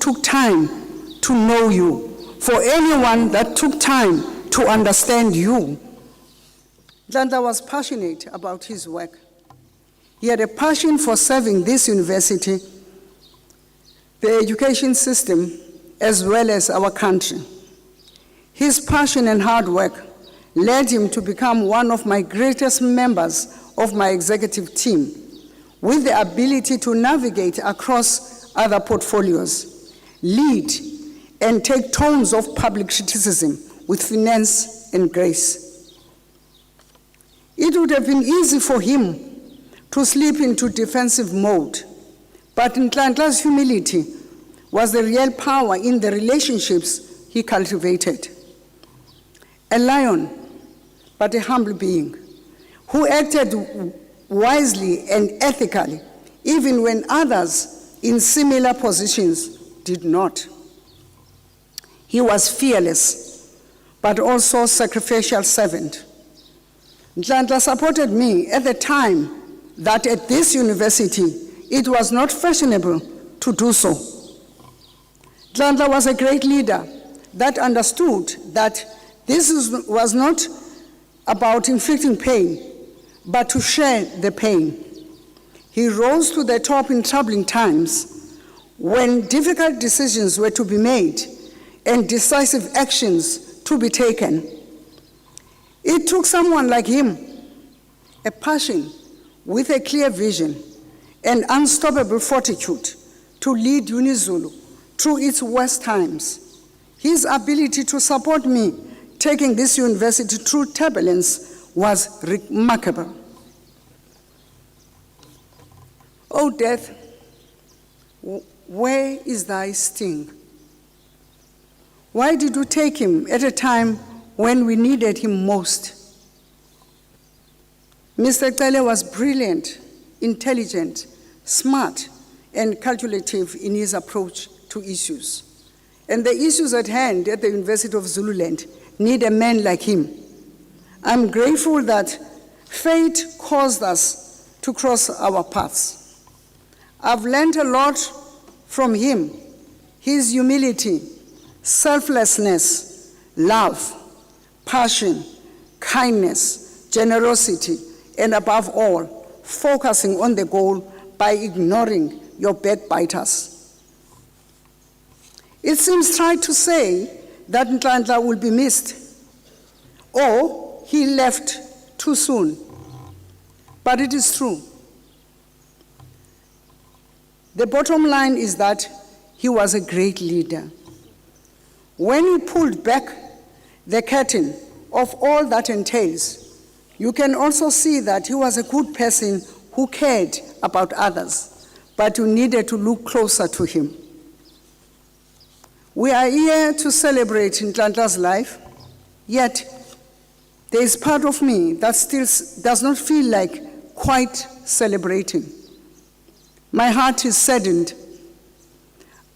took time to know you, for anyone that took time to understand you. Nhlanhla was passionate about his work. He had a passion for serving this university, the education system, as well as our country. His passion and hard work led him to become one of my greatest members of my executive team, with the ability to navigate across other portfolios, lead, and take tones of public criticism with finesse and grace. It would have been easy for him to slip into defensive mode, but Nhlanhla's humility was the real power in the relationships he cultivated. A lion, but a humble being, who acted wisely and ethically, even when others in similar positions did not. He was fearless, but also sacrificial servant. Nhlanhla supported me at the time that at this university, it was not fashionable to do so. Nhlanhla was a great leader that understood that this was not about inflicting pain, but to share the pain. He rose to the top in troubling times when difficult decisions were to be made and decisive actions to be taken. It took someone like him, a passion with a clear vision and unstoppable fortitude, to lead UniZulu through its worst times. His ability to support me taking this university through turbulence was remarkable. Oh, death, where is thy sting? Why did you take him at a time when we needed him most? Mr. Cele was brilliant, intelligent, smart, and calculative in his approach to issues. And the issues at hand at the University of Zululand need a man like him. I'm grateful that fate caused us to cross our paths. I've learned a lot from him: his humility, selflessness, love, passion, kindness, generosity, and above all, focusing on the goal by ignoring your backbiters. It seems trite to say that Nhlanhla will be missed, or he left too soon, but it is true. The bottom line is that he was a great leader. When you pulled back the curtain of all that entails, you can also see that he was a good person who cared about others, but you needed to look closer to him. We are here to celebrate Nhlanhla's life, yet there is part of me that still does not feel like quite celebrating. My heart is saddened.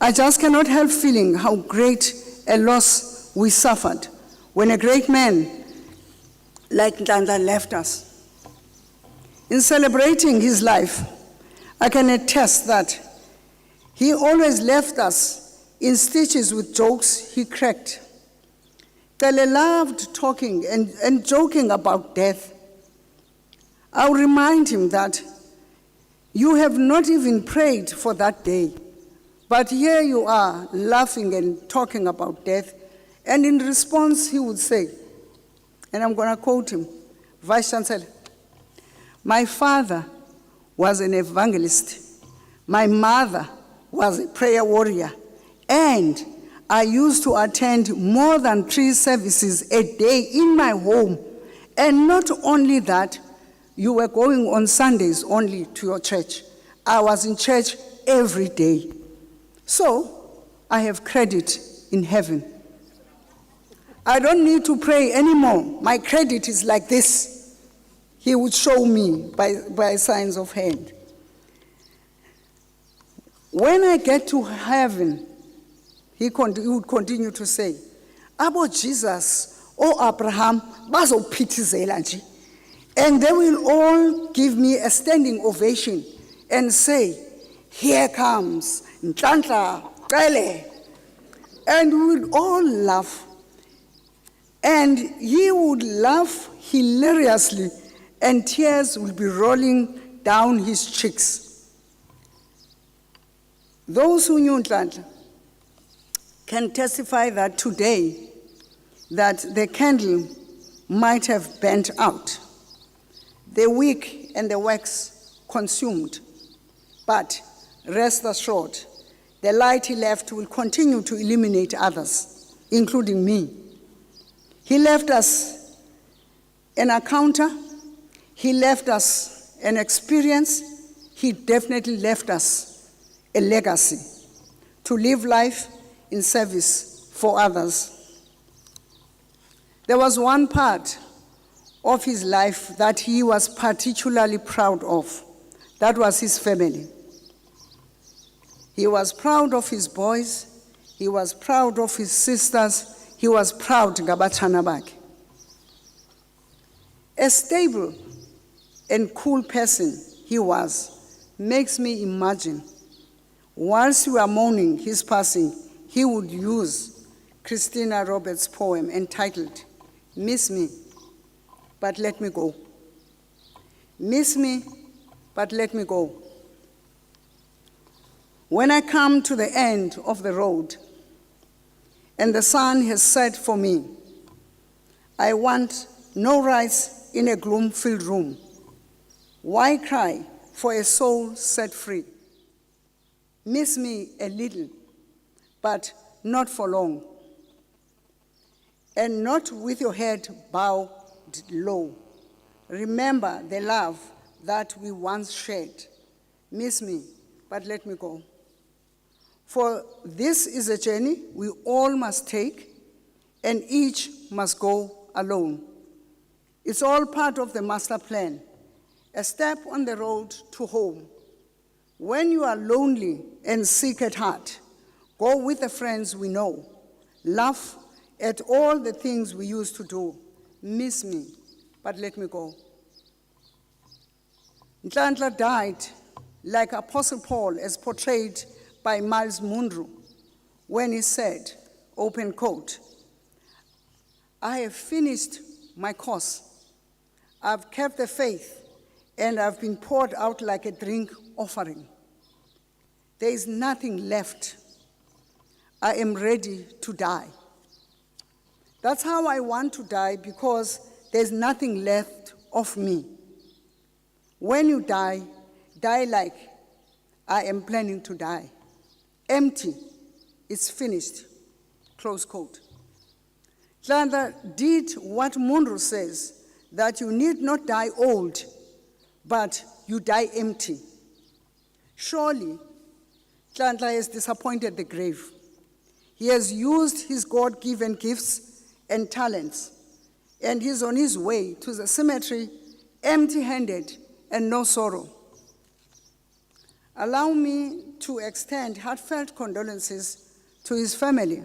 I just cannot help feeling how great a loss we suffered when a great man like Nhlanhla left us. In celebrating his life, I can attest that he always left us in stitches with jokes he cracked. Cele loved talking and joking about death. I'll remind him that you have not even prayed for that day, but here you are laughing and talking about death. And in response, he would say, and I'm going to quote him, Vice Chancellor, my father was an evangelist. My mother was a prayer warrior. And I used to attend more than 3 services a day in my home. And not only that, you were going on Sundays only to your church. I was in church every day. So I have credit in heaven. I don't need to pray anymore. My credit is like this. He would show me by signs of hand. When I get to heaven, he would continue to say, Abo Jesus or Abraham, bazophithizela nje. And they will all give me a standing ovation and say, here comes Nhlanhla Cele. And we would all laugh. And he would laugh hilariously, and tears would be rolling down his cheeks. Those who knew Nhlanhla can testify that today, that the candle might have burnt out, the wick and the wax consumed, but rest assured, the light he left will continue to illuminate others, including me. He left us an encounter, he left us an experience, he definitely left us a legacy to live life in service for others. There was one part of his life that he was particularly proud of. That was his family. He was proud of his boys, he was proud of his sisters, he was proud ngabatshana bakhe. A stable and cool person he was makes me imagine, whilst we were mourning his passing, he would use Christina Roberts' poem entitled, "Miss Me, but let me go. Miss me, but let me go. When I come to the end of the road and the sun has set for me, I want no rice in a gloom-filled room. Why cry for a soul set free? Miss me a little, but not for long. And not with your head bowed low. Remember the love that we once shared. Miss me, but let me go. For this is a journey we all must take, and each must go alone. It's all part of the master plan, a step on the road to home. When you are lonely and sick at heart, go with the friends we know. Laugh at all the things we used to do. Miss me, but let me go. Nhlanhla died like Apostle Paul as portrayed by Miles Munro when he said, open quote, "I have finished my course. I've kept the faith, and I've been poured out like a drink offering. There is nothing left. I am ready to die." That's how I want to die, because there's nothing left of me. When you die, die like I am planning to die. Empty, it's finished, close quote. Nhlanhla did what Munro says, that you need not die old, but you die empty. Surely, Nhlanhla has disappointed the grave. He has used his God-given gifts and talents, and he's on his way to the cemetery empty-handed and no sorrow. Allow me to extend heartfelt condolences to his family.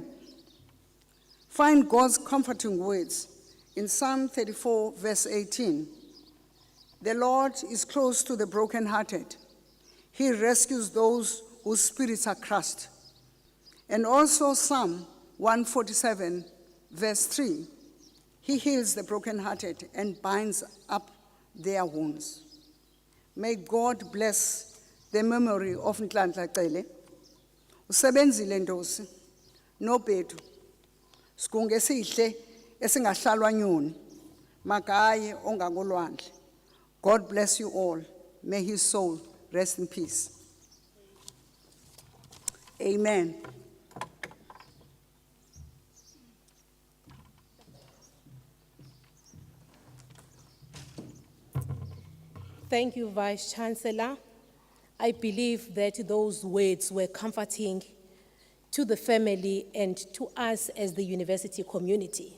Find God's comforting words in Psalm 34, verse 18. The Lord is close to the brokenhearted. He rescues those whose spirits are crushed. And also Psalm 147, verse 3. He heals the brokenhearted and binds up their wounds. May God bless the memory of Nhlanhla Cele. Usebenzile Ndosi, noBhedu, sigunge esihle esingahlalwa nyoni, magaye ongakolwandle. God bless you all. May his soul rest in peace. Amen. Thank you, Vice Chancellor. I believe that those words were comforting to the family and to us as the university community.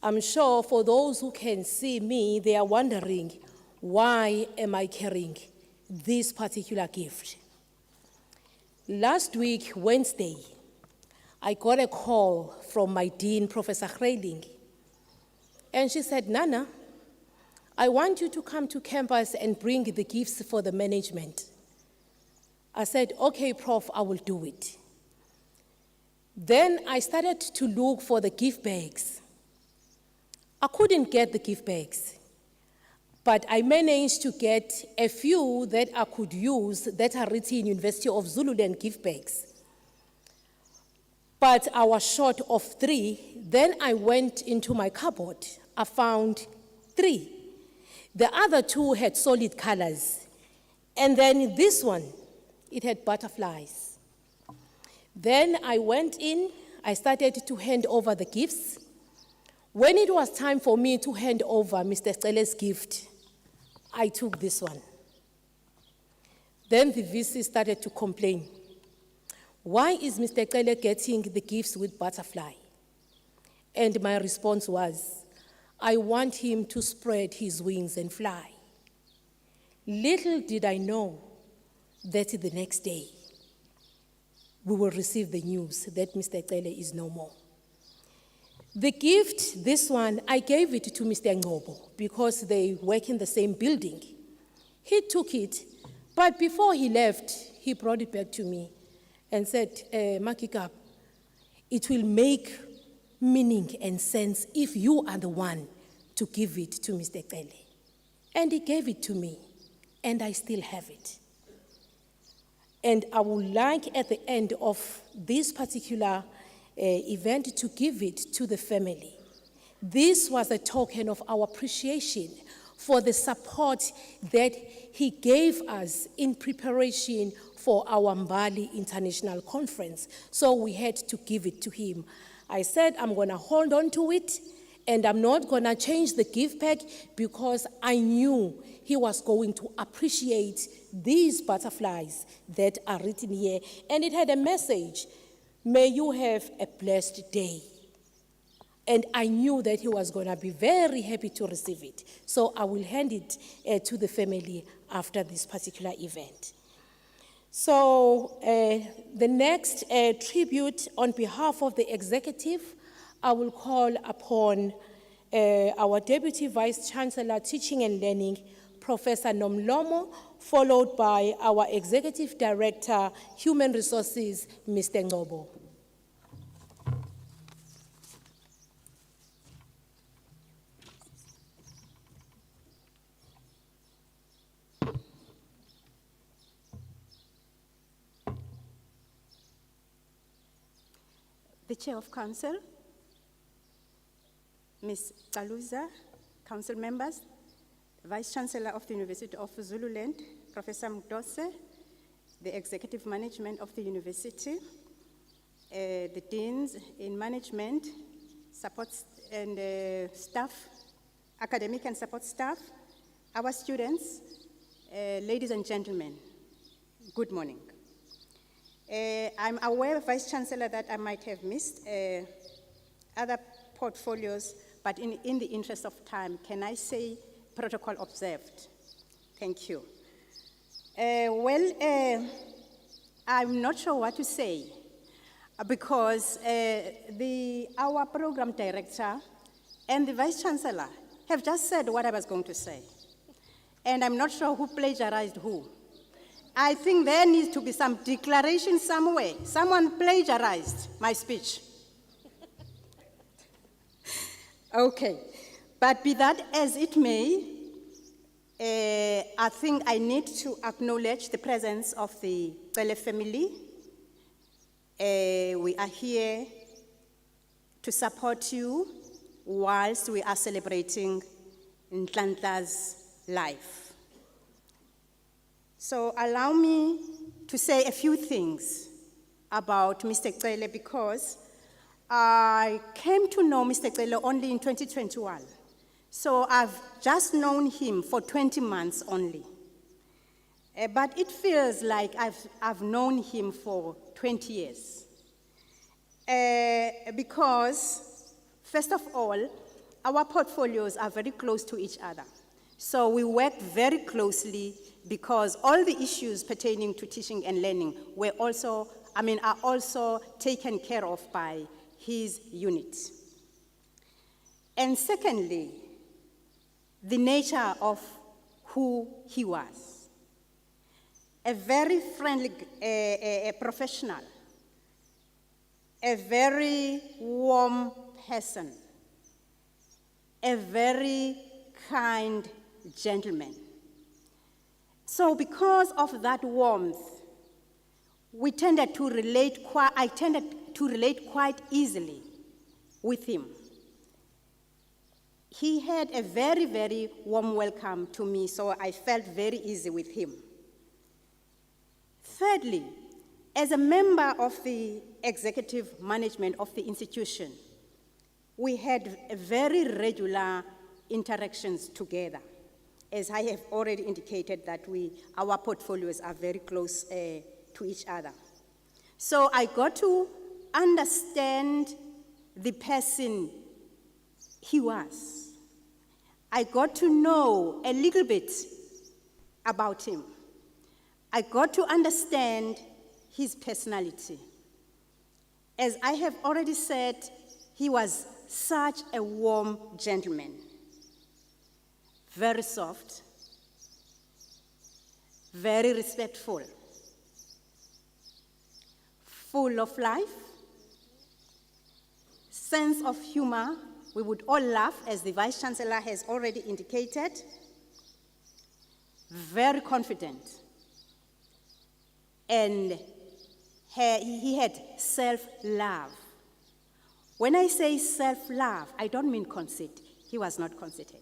I'm sure for those who can see me, they are wondering, why am I carrying this particular gift? Last week, Wednesday, I got a call from my dean, Professor Nhlanhla, and she said, "Nana, I want you to come to campus and bring the gifts for the management." I said, "Okay, Prof, I will do it." Then I started to look for the gift bags. I couldn't get the gift bags, but I managed to get a few that I could use that are written University of Zululand gift bags. But I was short of 3. Then I went into my cupboard. I found 3. The other 2 had solid colors. And then this one, it had butterflies. Then I went in, I started to hand over the gifts. When it was time for me to hand over Mr. Cele's gift, I took this one. Then the VC started to complain. Why is Mr. Cele getting the gifts with butterfly? And my response was, I want him to spread his wings and fly. Little did I know that the next day we will receive the news that Mr. Cele is no more. The gift, this one, I gave it to Mr. Ngobo because they work in the same building. He took it, but before he left, he brought it back to me and said, Makikap, it will make meaning and sense if you are the one to give it to Mr. Cele. And he gave it to me, and I still have it. And I would like at the end of this particular event to give it to the family. This was a token of our appreciation for the support that he gave us in preparation for our Mbali International Conference. So we had to give it to him. I said, I'm going to hold on to it, and I'm not going to change the gift pack because I knew he was going to appreciate these butterflies that are written here. And it had a message, may you have a blessed day. And I knew that he was going to be very happy to receive it. So I will hand it to the family after this particular event. So the next tribute on behalf of the executive, I will call upon our Deputy Vice Chancellor, Teaching and Learning, Professor Nomlomo, followed by our Executive Director, Human Resources, Mr. Ngobo. The Chair of Council, Ms. Kaluza, Council members, Vice Chancellor of the University of Zululand, Professor Mdose, the Executive Management of the University, the Deans in Management, support and staff, academic and support staff, our students, ladies and gentlemen, good morning. I'm aware, Vice Chancellor, that I might have missed other portfolios, but in the interest of time, can I say protocol observed? Thank you. I'm not sure what to say because our program director and the Vice Chancellor have just said what I was going to say. And I'm not sure who plagiarized who. I think there needs to be some declaration somewhere. Someone plagiarized my speech. Okay, but be that as it may, I think I need to acknowledge the presence of the Cele family. We are here to support you whilst we are celebrating Nhlanhla's life. So allow me to say a few things about Mr. Cele because I came to know Mr. Cele only in 2021. So I've just known him for 20 months only. But it feels like I've known him for 20 years. Because, first of all, our portfolios are very close to each other. So we work very closely because all the issues pertaining to teaching and learning are also taken care of by his unit. And secondly, the nature of who he was. A very friendly professional, a very warm person, a very kind gentleman. So because of that warmth, I tended to relate quite easily with him. He had a very, very warm welcome to me, so I felt very easy with him. Thirdly, as a member of the executive management of the institution, we had very regular interactions together. As I have already indicated that our portfolios are very close to each other. So I got to understand the person he was. I got to know a little bit about him. I got to understand his personality. As I have already said, he was such a warm gentleman. Very soft, very respectful, full of life, sense of humor. We would all laugh, as the Vice Chancellor has already indicated. Very confident. And he had self-love. When I say self-love, I don't mean conceit. He was not conceited.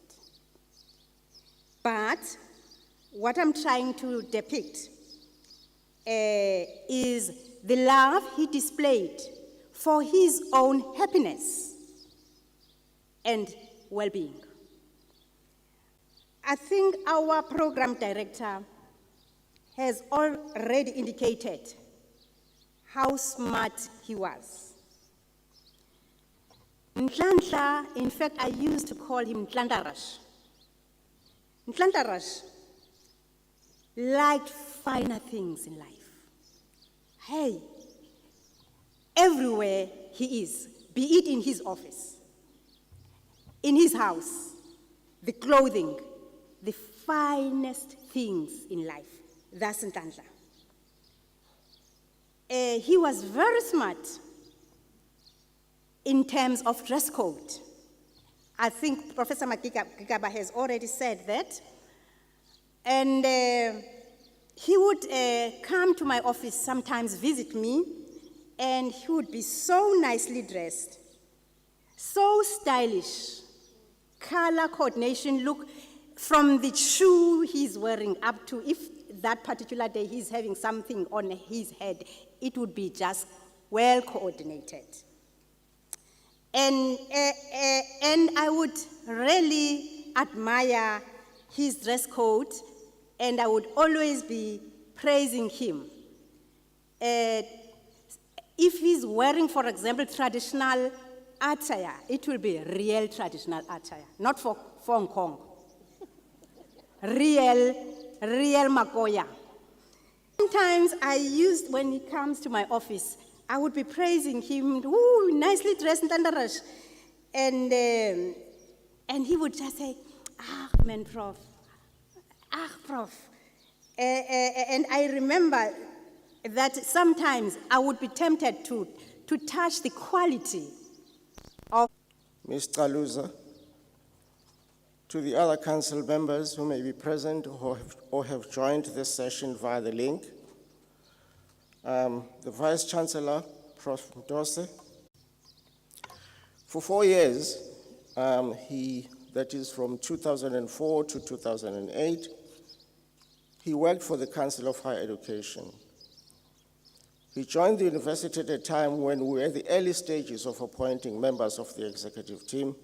But what I'm trying to depict is the love he displayed for his own happiness and well-being. I think our program director has already indicated how smart he was. Nhlanhla, in fact, I used to call him Nhlanhla. Nhlanhla liked finer things in life. Hey, everywhere he is, be it in his office, in his house, the clothing, the finest things in life. That's Nhlanhla. He was very smart in terms of dress code. I think Professor Gigaba has already said that. And he would come to my office sometimes, visit me, and he would be so nicely dressed, so stylish, color coordination, look, from the shoe he's wearing up to, if that particular day he's having something on his head, it would be just well coordinated. And I would really admire his dress code, and I would always be praising him. If he's wearing, for example, traditional attire, it will be real traditional attire, not for Hong Kong. Real Makoya. Sometimes when he comes to my office, I would be praising him, ooh, nicely dressed, Nhlanhla. And he would just say, man, Prof. Prof. And I remember that sometimes I would be tempted to touch the quality of... Ms. Kaluza, to the other council members who may be present or have joined this session via the link, the Vice Chancellor, Prof. Ndose, for 4 years, that is from 2004 to 2008, he worked for the Council of Higher Education. He joined the university at a time when we were at the early stages of appointing members of the executive team,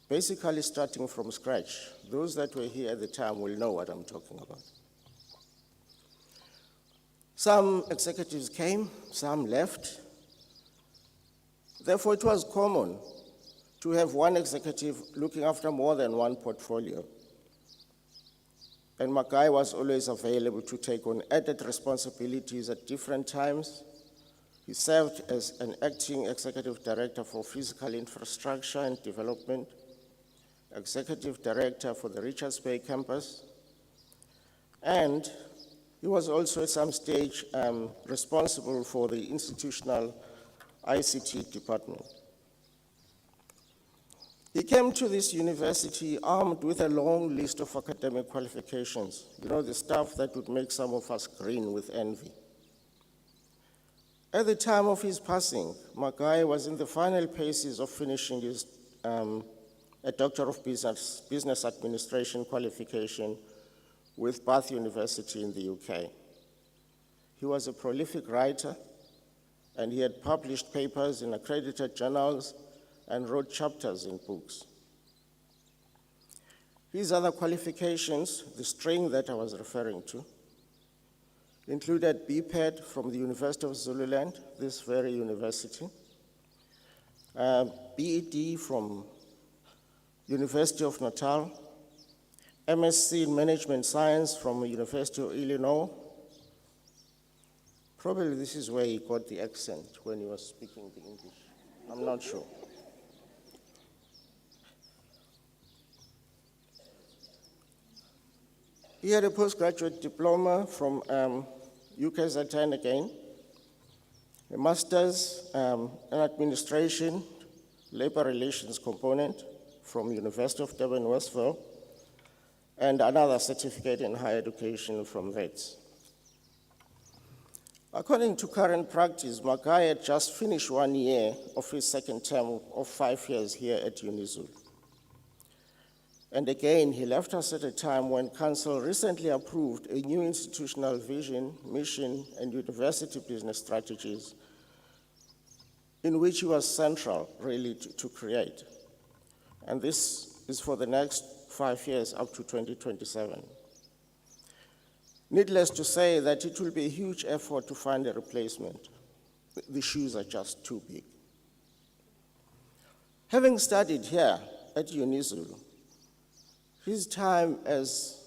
basically starting from scratch. Those that were here at the time will know what I'm talking about. Some executives came, some left. Therefore, it was common to have one executive looking after more than one portfolio. And Makai was always available to take on added responsibilities at different times. He served as an acting executive director for physical infrastructure and development, executive director for the Richards Bay campus, and he was also at some stage responsible for the institutional ICT department. He came to this university armed with a long list of academic qualifications, you know, the stuff that would make some of us grin with envy. At the time of his passing, Makai was in the final paces of finishing his a Doctor of Business Administration qualification with Bath University in the UK. He was a prolific writer, and he had published papers in accredited journals and wrote chapters in books. His other qualifications, the string that I was referring to, included BPED from the University of Zululand, this very university, BEd from University of Natal, MSc in Management Science from University of Illinois. Probably this is where he got the accent when he was speaking the English. I'm not sure. He had a postgraduate diploma from UKZN again, a master's in administration, labor relations component from University of Durban, Westville, and another certificate in higher education from Wits. According to current practice, Makai had just finished 1 year of his second term of 5 years here at UniZul. And again, he left us at a time when Council recently approved a new institutional vision, mission, and university business strategies in which he was central, really, to create. And this is for the next 5 years up to 2027. Needless to say that it will be a huge effort to find a replacement. The shoes are just too big. Having studied here at UniZul, his time as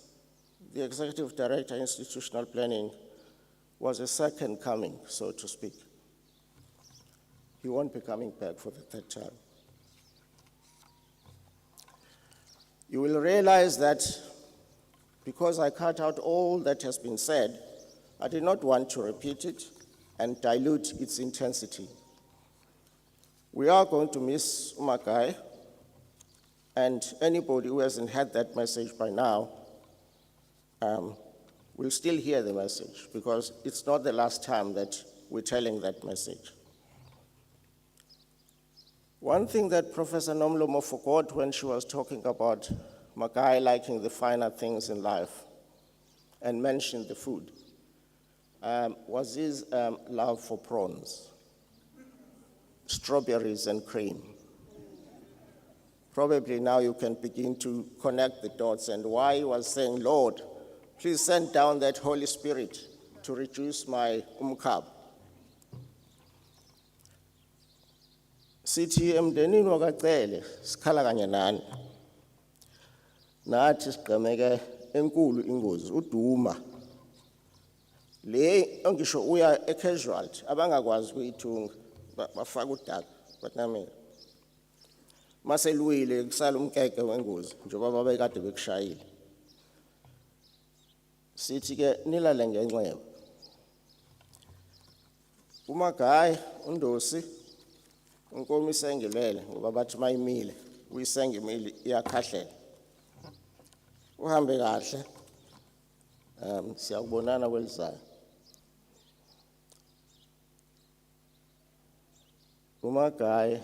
the Executive Director, Institutional Planning, was a second coming, so to speak. He won't be coming back for the third time. You will realize that because I cut out all that has been said, I did not want to repeat it and dilute its intensity. We are going to miss Makai, and anybody who hasn't had that message by now will still hear the message, because it's not the last time that we're telling that message. One thing that Professor Nomlomo forgot when she was talking about Makai liking the finer things in life and mentioned the food was his love for prawns, strawberries and cream. Probably now you can begin to connect the dots and why he was saying, Lord, please send down that Holy Spirit to reduce my umkhab. Sithi emndenini wakaCele sikhala kanye nani. Nathi sigqemeke enkulu ingozi uDuma. Le ongisho uya eCasualty abangakwazi ukuyithunga bafaka udaka batnamela. Maselwile kusala umkeke wengozi njengoba babekade bekushayile. Sithi ke nilale ngenxeba. uMagai uNdosi unkomo isengilele ngoba bathi mayimile uyisenga imile iyakhahlela. Uhambe kahle. Siyakubonana kwelizayo. uMagai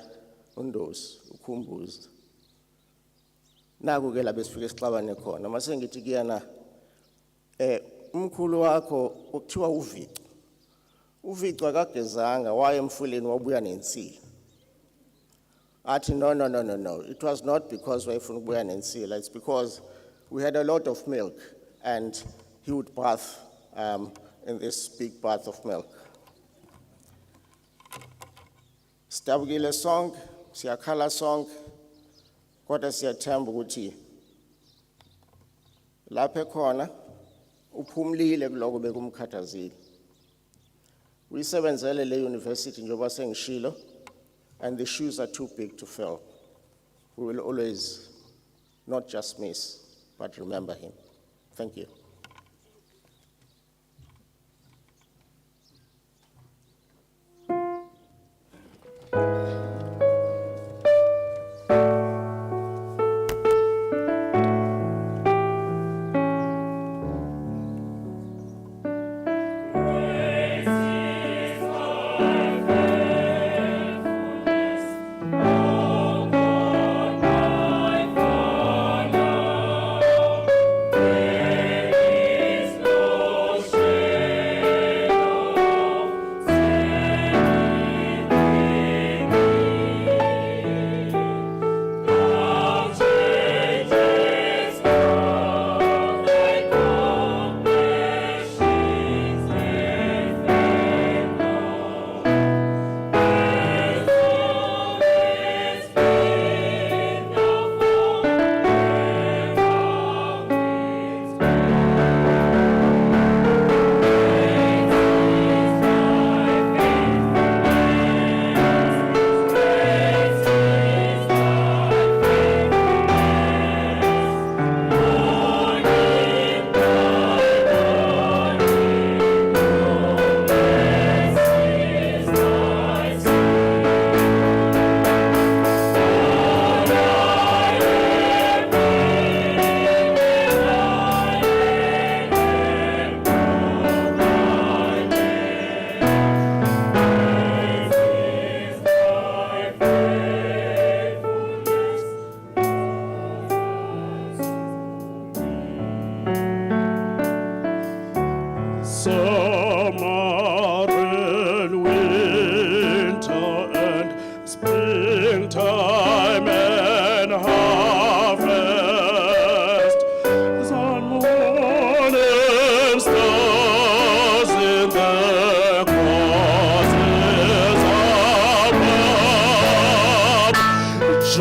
uNdosi ukhumbuza. Naku ke la besifike sixabane khona mase ngithi kuyana umkhulu wakho ukuthiwa uVici. uVici akagezanga waye emfuleni wabuya nensila. Athi no. It was not because wayefuna ukubuya nensila. It's because we had a lot of milk and he would bath in this big bath of milk. Stabukile song, siyakhala song, kodwa siyathemba ukuthi lapha ekhona uphumlile kuloko bekumkhathazile. Uyisebenzele le university njengoba sengishilo, and the shoes are too big to fill. We will always not just miss, but remember him. Thank you.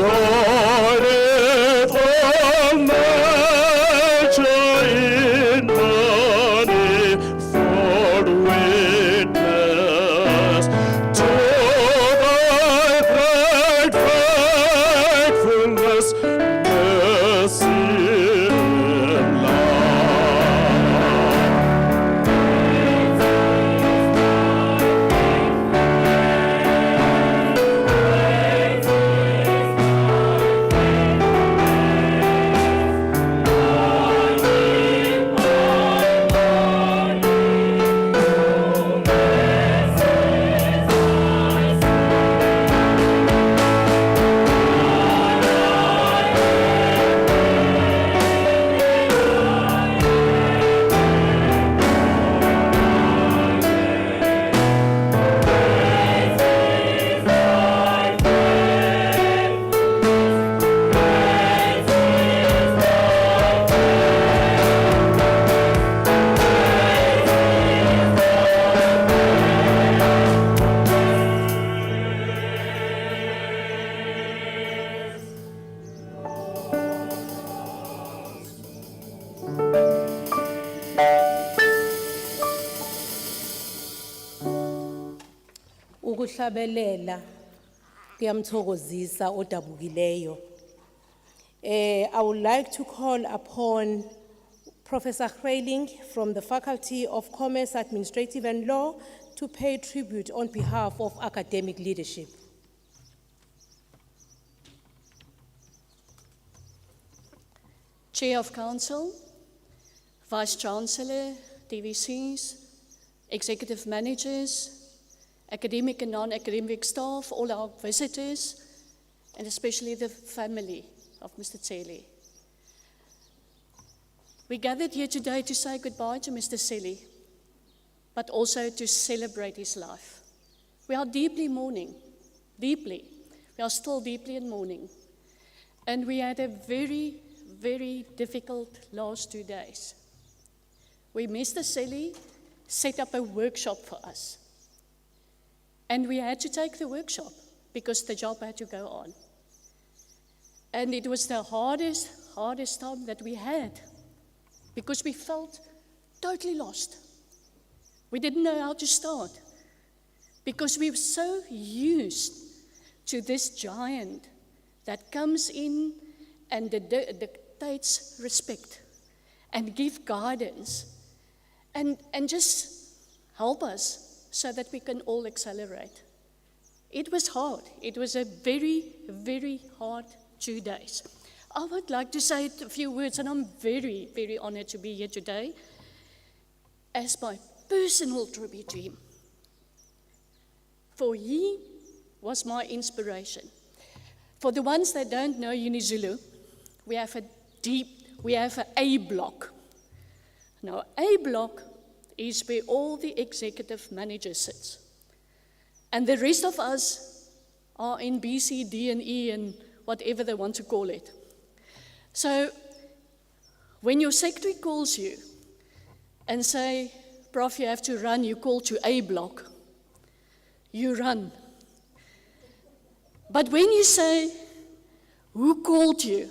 joineth all nature in manifold witness to thy great faithfulness, mercy, and love. Ukuhlabelela kuyamthokozisa odabukileyo. I would like to call upon Professor Grayling from the Faculty of Commerce, Administrative and Law to pay tribute on behalf of academic leadership. Chair of Council, Vice Chancellor, DVCs, Executive Managers, academic and non-academic staff, all our visitors, and especially the family of Mr. Cele. We gathered here today to say goodbye to Mr. Cele, but also to celebrate his life. We are deeply mourning, deeply. We are still deeply in mourning. And we had a very, very difficult last 2 days. Mr. Cele set up a workshop for us. And we had to take the workshop because the job had to go on. And it was the hardest time that we had because we felt totally lost. We didn't know how to start because we were so used to this giant that comes in and dictates respect and give guidance and just help us so that we can all accelerate. It was hard. It was a very, very hard 2 days. I would like to say a few words, and I'm very, very honored to be here today as my personal tribute to him. For he was my inspiration. For the ones that don't know UniZulu, we have an A block. Now, A block is where all the executive managers sit. And the rest of us are in B, C, D, and E, and whatever they want to call it. So when your secretary calls you and say, Prof, you have to run, you call to A block, you run. But when you say, who called you?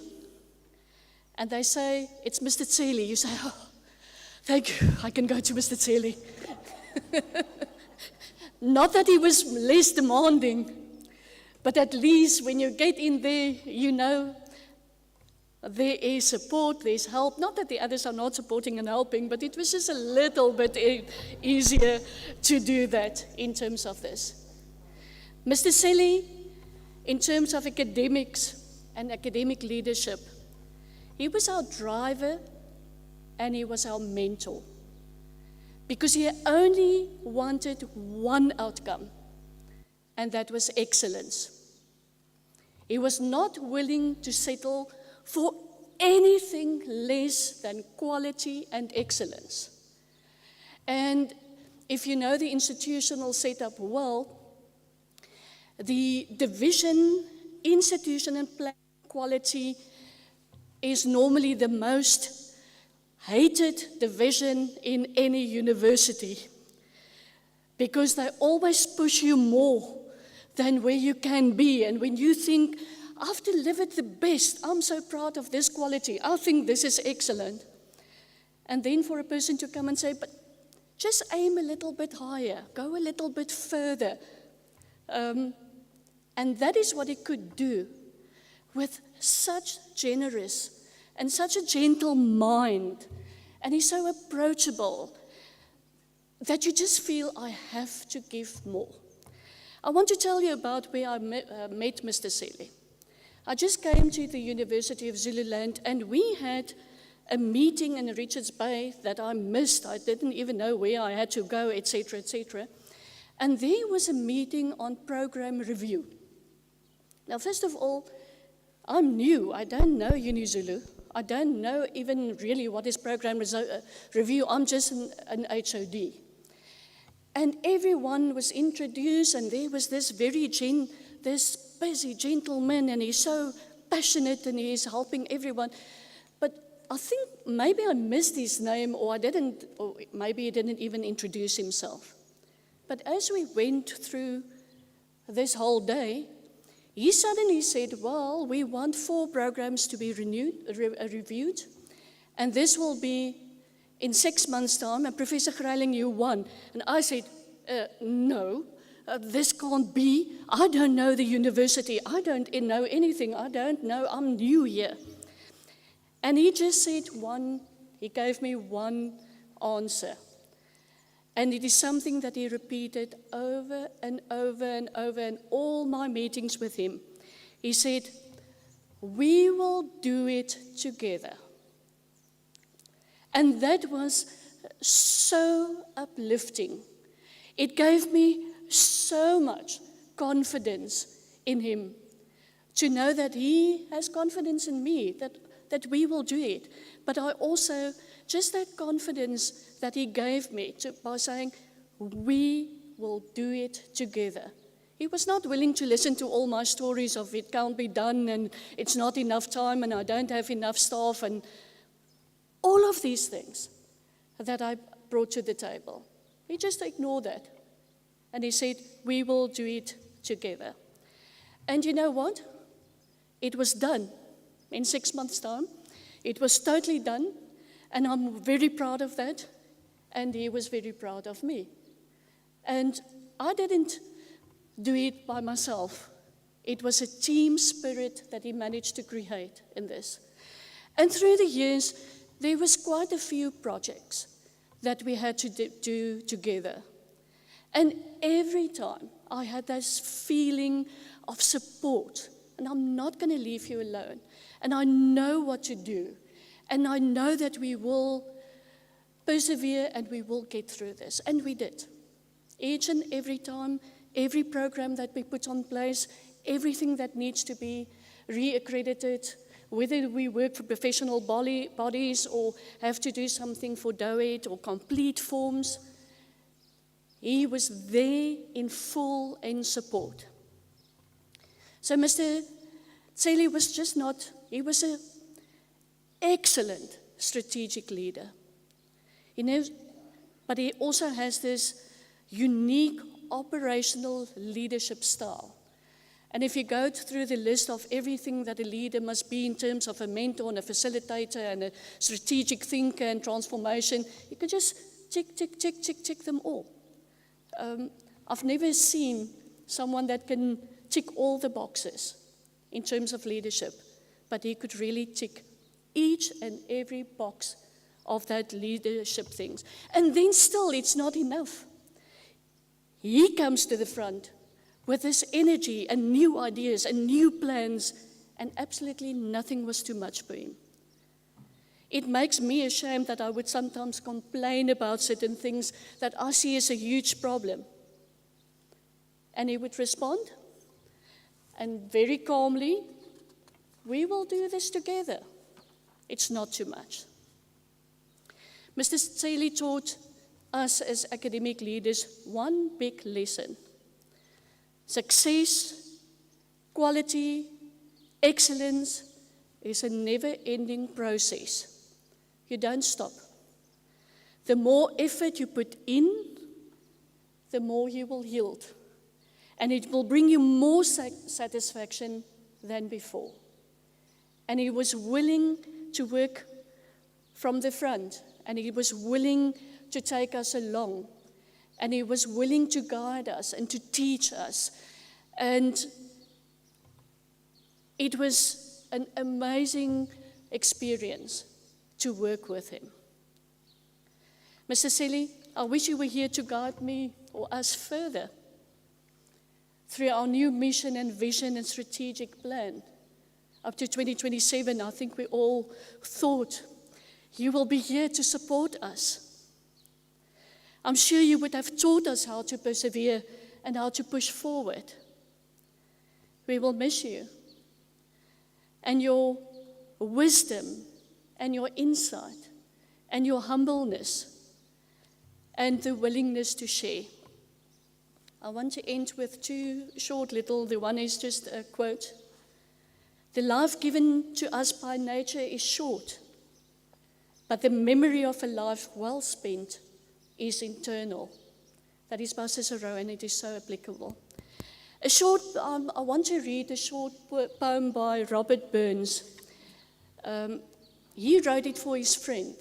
And they say, it's Mr. Cele, you say, oh, thank you, I can go to Mr. Cele. Not that he was less demanding, but at least when you get in there, you know there is support, there's help. Not that the others are not supporting and helping, but it was just a little bit easier to do that in terms of this. Mr. Cele, in terms of academics and academic leadership, he was our driver and he was our mentor. Because he only wanted one outcome, and that was excellence. He was not willing to settle for anything less than quality and excellence. And if you know the institutional setup well, the division, institution and plan quality is normally the most hated division in any university because they always push you more than where you can be. And when you think, I've delivered the best. I'm so proud of this quality. I think this is excellent. And then for a person to come and say, but just aim a little bit higher, go a little bit further. And that is what he could do with such generous and such a gentle mind. And he's so approachable that you just feel, I have to give more. I want to tell you about where I met Mr. Cele. I just came to the University of Zululand, and we had a meeting in Richards Bay that I missed. I didn't even know where I had to go, etc., etc. And there was a meeting on program review. Now, first of all, I'm new. I don't know UniZulu. I don't know even really what is program review. I'm just an HOD. And everyone was introduced, and there was this this busy gentleman, and he's so passionate, and he's helping everyone. But I think maybe I missed his name, or maybe he didn't even introduce himself. But as we went through this whole day, he suddenly said, well, we want 4 programs to be reviewed, and this will be in 6 months' time, and Professor Greiling, you won. And I said, no, this can't be. I don't know the university. I don't know anything. I don't know. I'm new here. And he just said he gave me one answer. And it is something that he repeated over and over and over in all my meetings with him. He said, we will do it together. And that was so uplifting. It gave me so much confidence in him to know that he has confidence in me, that we will do it. But I also, just that confidence that he gave me by saying, we will do it together. He was not willing to listen to all my stories of it can't be done and it's not enough time and I don't have enough staff and all of these things that I brought to the table. He just ignored that. And he said, we will do it together. And you know what? It was done in 6 months' time. It was totally done. And I'm very proud of that. And he was very proud of me. And I didn't do it by myself. It was a team spirit that he managed to create in this. And through the years, there was quite a few projects that we had to do together. And every time I had this feeling of support, and I'm not going to leave you alone. And I know what to do. And I know that we will persevere and we will get through this. And we did. Each and every time, every program that we put on place, everything that needs to be re-accredited, whether we work for professional bodies or have to do something for DOET or complete forms, he was there in full in support. So Mr. Cele was just not, he was an excellent strategic leader. He knows, but he also has this unique operational leadership style. And if you go through the list of everything that a leader must be in terms of a mentor and a facilitator and a strategic thinker and transformation, you can just tick them all. I've never seen someone that can tick all the boxes in terms of leadership, but he could really tick each and every box of that leadership things. And then still, it's not enough. He comes to the front with this energy and new ideas and new plans, and absolutely nothing was too much for him. It makes me ashamed that I would sometimes complain about certain things that I see as a huge problem. And he would respond, and very calmly, we will do this together. It's not too much. Mr. Cele taught us as academic leaders one big lesson. Success, quality, excellence is a never-ending process. You don't stop. The more effort you put in, the more you will yield. And it will bring you more satisfaction than before. And he was willing to work from the front, and he was willing to take us along, and he was willing to guide us and to teach us. And it was an amazing experience to work with him. Mr. Cele, I wish you were here to guide me or us further through our new mission and vision and strategic plan. Up to 2027, I think we all thought you will be here to support us. I'm sure you would have taught us how to persevere and how to push forward. We will miss you. And your wisdom and your insight and your humbleness and the willingness to share. I want to end with two short little, the one is just a quote. The life given to us by nature is short, but the memory of a life well spent is eternal. That is by Cicero, and it is so applicable. I want to read a short poem by Robert Burns. He wrote it for his friend,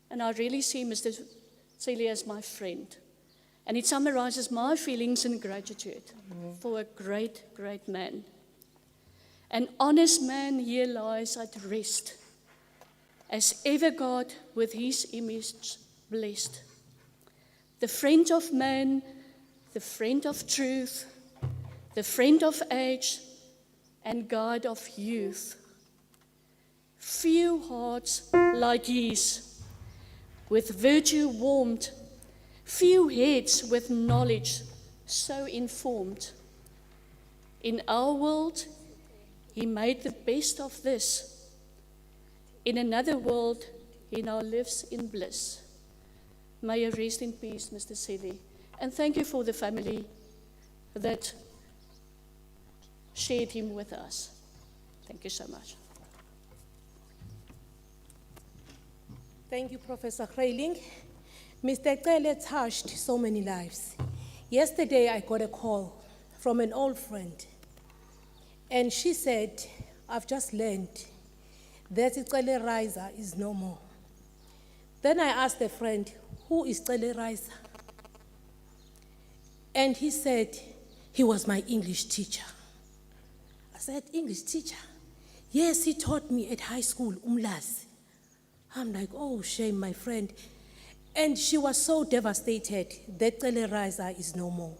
and I really see Mr. Cele as my friend. And it summarizes my feelings and gratitude for a great, great man. An honest man here lies at rest, as ever God with his image blessed. The friend of man, the friend of truth, the friend of age, and guide of youth. Few hearts like his, with virtue warmed, few heads with knowledge so informed. In our world, he made the best of this. In another world, he now lives in bliss. May you rest in peace, Mr. Cele. And thank you for the family that shared him with us. Thank you so much. Thank you, Professor Grayling. Mr. Cele touched so many lives. Yesterday, I got a call from an old friend, and she said, I've just learned that Cele Riser is no more. Then I asked a friend, who is Cele Riser? And he said, he was my English teacher. I said, English teacher? Yes, he taught me at high school, Umlazi. I'm like, oh, shame, my friend. And she was so devastated that Cele Riser is no more.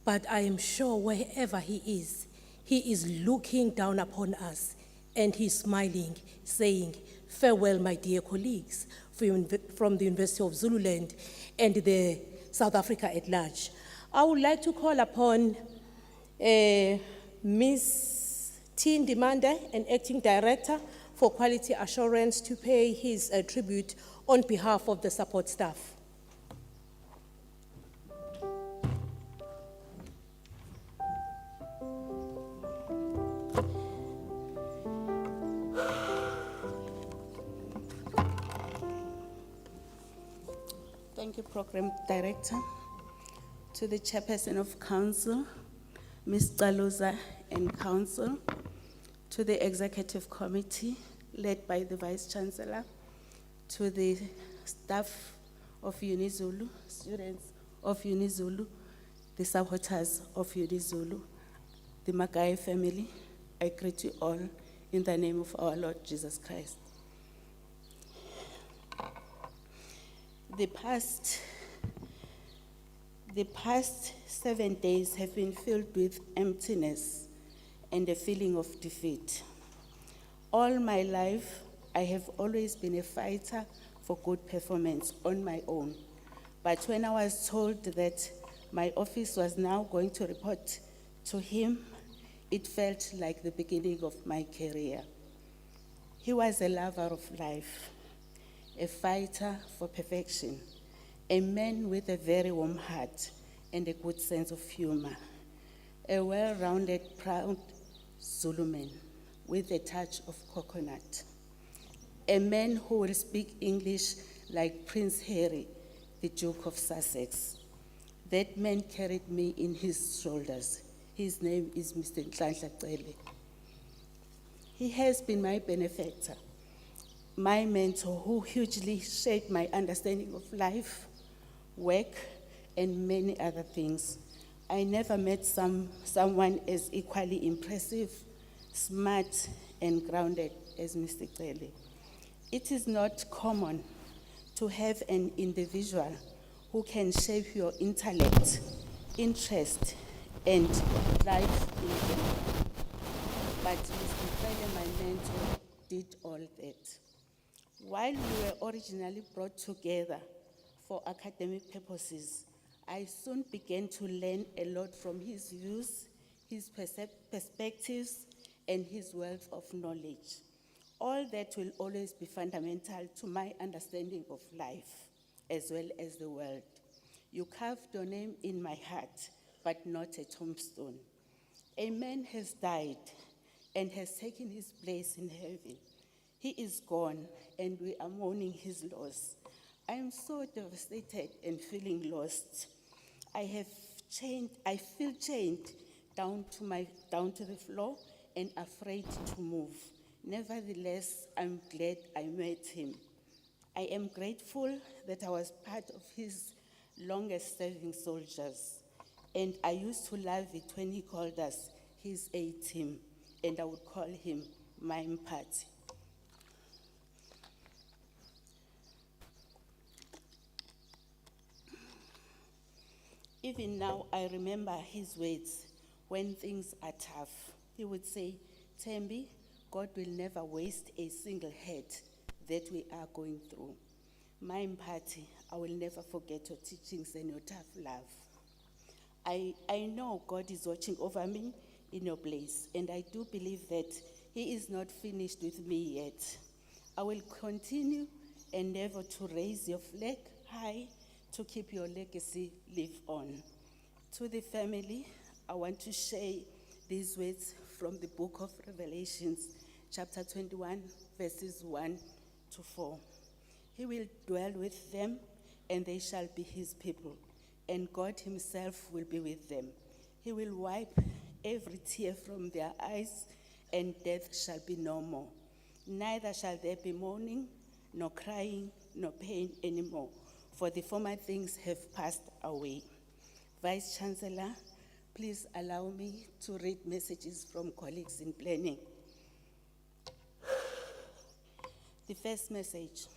But I am sure wherever he is looking down upon us, and he's smiling, saying, farewell, my dear colleagues from the University of Zululand and the South Africa at large. I would like to call upon Ms. Tin Demande, an acting director for quality assurance, to pay his tribute on behalf of the support staff. Thank you, Program Director. To the Chairperson of Council, Ms. Xaluza and Council, to the Executive Committee, led by the Vice Chancellor, to the staff of UniZulu, students of UniZulu, the supporters of UniZulu, the Magai family, I greet you all in the name of our Lord Jesus Christ. The past 7 days have been filled with emptiness and a feeling of defeat. All my life, I have always been a fighter for good performance on my own. But when I was told that my office was now going to report to him, it felt like the beginning of my career. He was a lover of life, a fighter for perfection, a man with a very warm heart and a good sense of humor, a well-rounded, proud Zulu man with a touch of coconut, a man who will speak English like Prince Harry, the Duke of Sussex. That man carried me in his shoulders. His name is Mr. Nhlanhla Cele. He has been my benefactor, my mentor who hugely shaped my understanding of life, work, and many other things. I never met someone as equally impressive, smart, and grounded as Mr. Cele. It is not common to have an individual who can shape your intellect, interest, and life in general. But Mr. Cele, my mentor, did all that. While we were originally brought together for academic purposes, I soon began to learn a lot from his views, his perspectives, and his wealth of knowledge. All that will always be fundamental to my understanding of life, as well as the world. You carved your name in my heart, but not a tombstone. A man has died and has taken his place in heaven. He is gone, and we are mourning his loss. I am so devastated and feeling lost. I feel chained down to the floor and afraid to move. Nevertheless, I'm glad I met him. I am grateful that I was part of his longest serving soldiers. And I used to love it when he called us his A-team, and I would call him my mphathi. Even now, I remember his words when things are tough. He would say, Tembi, God will never waste a single head that we are going through. My mphathi, I will never forget your teachings and your tough love. I know God is watching over me in your place, and I do believe that He is not finished with me yet. I will continue endeavor to raise your flag high to keep your legacy live on. To the family, I want to share these words from the book of Revelations, chapter 21, verses 1 to 4. He will dwell with them, and they shall be his people, and God himself will be with them. He will wipe every tear from their eyes, and death shall be no more. Neither shall there be mourning, nor crying, nor pain anymore, for the former things have passed away. Vice Chancellor, please allow me to read messages from colleagues in planning. The first message.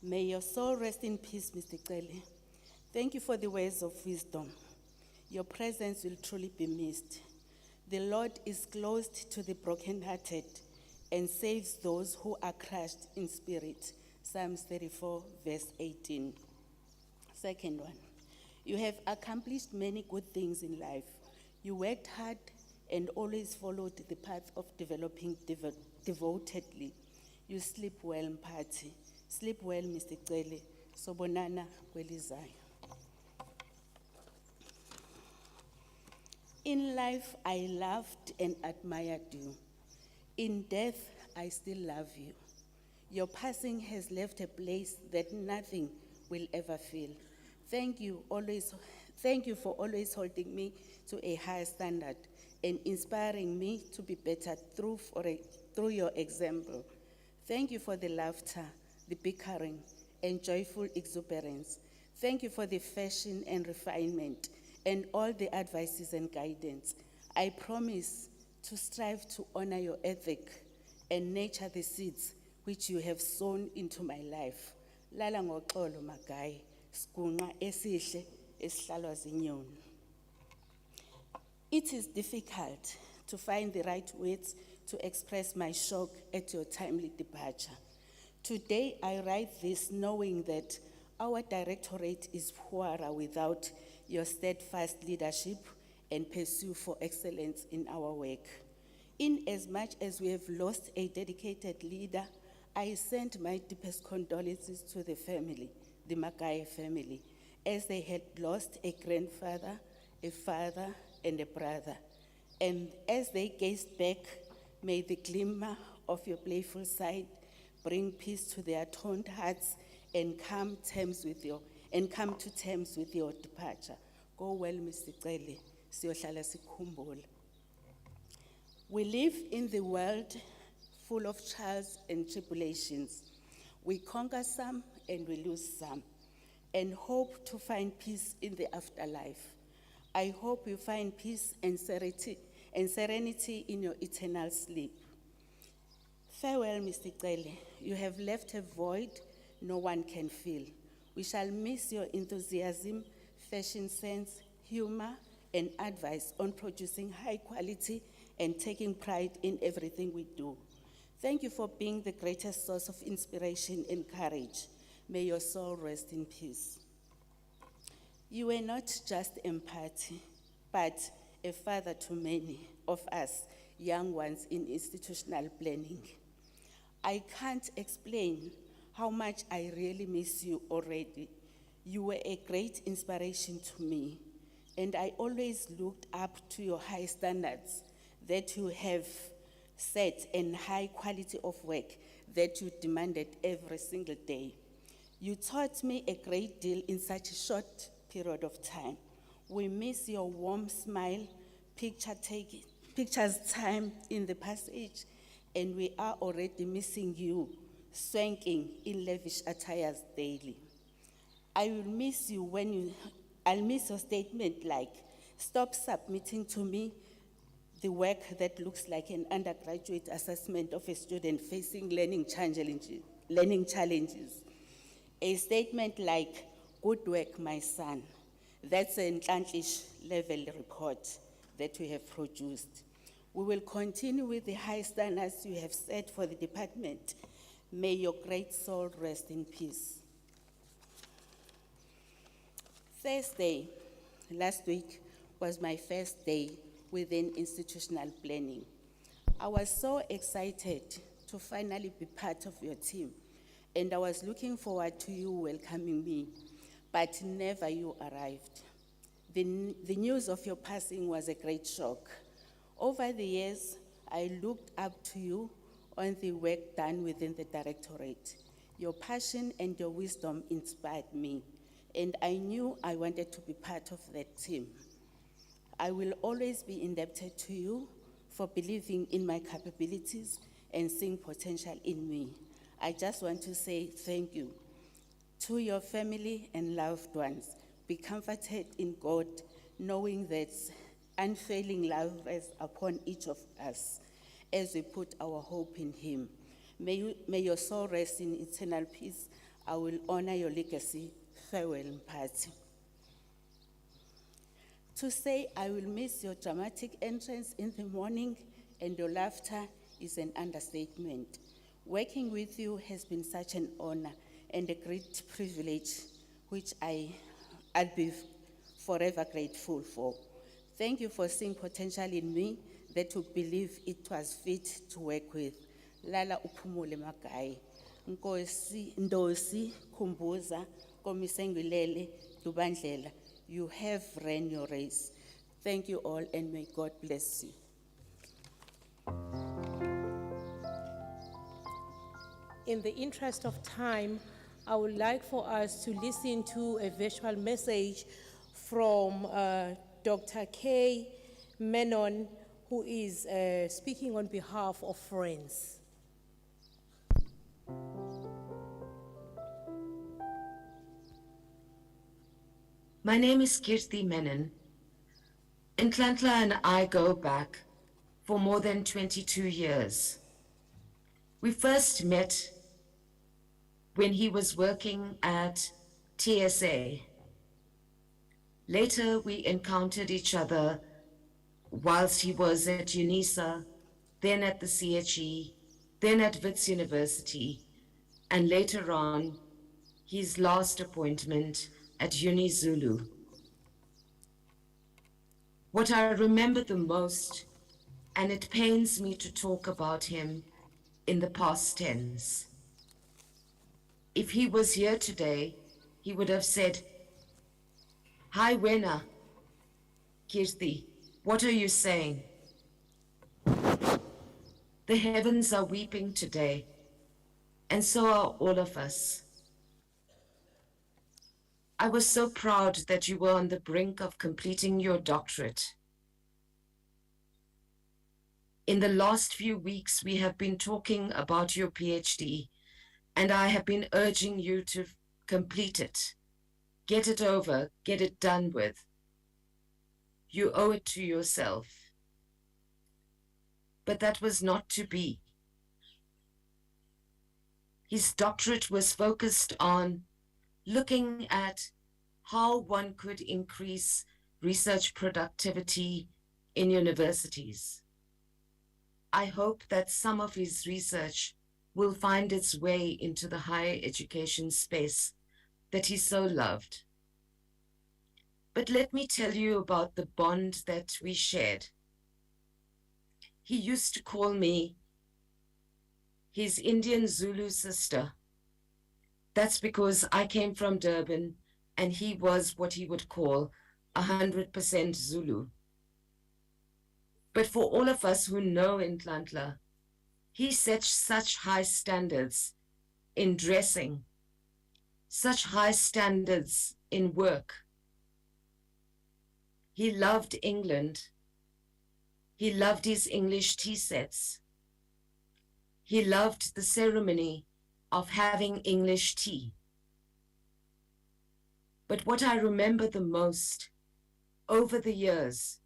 May your soul rest in peace, Mr. Cele. Thank you for the words of wisdom. Your presence will truly be missed. The Lord is close to the brokenhearted and saves those who are crushed in spirit. Psalms 34, verse 18. Second one, you have accomplished many good things in life. You worked hard and always followed the path of developing devotedly. You sleep well, mphathi. Sleep well, Mr. Cele. Sobonana kwelizayo. In life, I loved and admired you. In death, I still love you. Your passing has left a place that nothing will ever fill. Thank you for always holding me to a higher standard and inspiring me to be better through your example. Thank you for the laughter, the bickering, and joyful exuberance. Thank you for the fashion and refinement and all the advices and guidance. I promise to strive to honor your ethic and nurture the seeds which you have sown into my life. Lala ngoxolo magai, skunqa esihle esihlalwa zinyoni. It is difficult to find the right words to express my shock at your timely departure. Today, I write this knowing that our directorate is poorer without your steadfast leadership and pursuit for excellence in our work. In as much as we have lost a dedicated leader, I send my deepest condolences to the family, the Makai family, as they had lost a grandfather, a father, and a brother. And as they gazed back, may the glimmer of your playful side bring peace to their torn hearts and come to terms with your departure. Go well, Mr. Cele. siyohlala sikhumbula. We live in the world full of trials and tribulations. We conquer some and we lose some, and hope to find peace in the afterlife. I hope you find peace and serenity in your eternal sleep. Farewell, Mr. Cele. You have left a void no one can fill. We shall miss your enthusiasm, fashion sense, humor, and advice on producing high quality and taking pride in everything we do. Thank you for being the greatest source of inspiration and courage. May your soul rest in peace. You were not just empathy, but a father to many of us young ones in institutional planning. I can't explain how much I really miss you already. You were a great inspiration to me, and I always looked up to your high standards that you have set and high quality of work that you demanded every single day. You taught me a great deal in such a short period of time. We miss your warm smile, pictures time in the passage, and we are already missing you, swanking in lavish attires daily. I will miss you I'll miss your statement like, stop submitting to me the work that looks like an undergraduate assessment of a student facing learning challenges. A statement like, good work, my son. That's an Nhlanhla level report that we have produced. We will continue with the high standards you have set for the department. May your great soul rest in peace. Thursday, last week, was my first day within institutional planning. I was so excited to finally be part of your team, and I was looking forward to you welcoming me, but never you arrived. The news of your passing was a great shock. Over the years, I looked up to you on the work done within the directorate. Your passion and your wisdom inspired me, and I knew I wanted to be part of that team. I will always be indebted to you for believing in my capabilities and seeing potential in me. I just want to say thank you. To your family and loved ones, be comforted in God, knowing that unfailing love rests upon each of us as we put our hope in Him. May your soul rest in eternal peace. I will honor your legacy. Farewell, Mphathi. To say I will miss your dramatic entrance in the morning and your laughter is an understatement. Working with you has been such an honor and a great privilege, which I'll be forever grateful for. Thank you for seeing potential in me that you believe it was fit to work with. Lala uphumule Makai. Ndosi, Kumbuza, Komisengulele, Dubandlela. You have ran your race. Thank you all, and may God bless you. In the interest of time, I would like for us to listen to a virtual message from Dr. K. Menon, who is speaking on behalf of Friends. My name is Kirti Menon. Nhlanhla and I go back for more than 22 years. We first met when he was working at TSA. Later, we encountered each other whilst he was at UNISA, then at the CHE, then at Wits University, and later on, his last appointment at UniZulu. What I remember the most, and it pains me to talk about him in the past tense. If he was here today, he would have said, "Hi, Wena, Kirti, what are you saying?" The heavens are weeping today, and so are all of us. I was so proud that you were on the brink of completing your doctorate, In the last few weeks, we have been talking about your PhD, and I have been urging you to complete it. Get it over, get it done with. You owe it to yourself. But that was not to be. His doctorate was focused on looking at how one could increase research productivity in universities. I hope that some of his research will find its way into the higher education space that he so loved. But let me tell you about the bond that we shared. He used to call me his Indian Zulu sister. That's because I came from Durban and he was what he would call 100% Zulu. But for all of us who know Nhlanhla, he set such high standards in dressing, such high standards in work. He loved England. He loved his English tea sets. He loved the ceremony of having English tea. But what I remember the most over the years